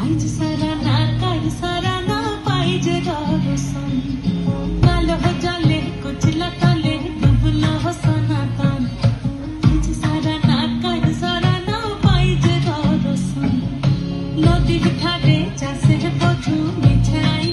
আইজ সারা না কাল সারা না পাই যে দর্শন কালো জলে কুচলা তলে ডুবলো সনাতন আইজ সারা না কাল সারা না পাই যে দর্শন নদীর ধারে চাষের বধূ মিছাই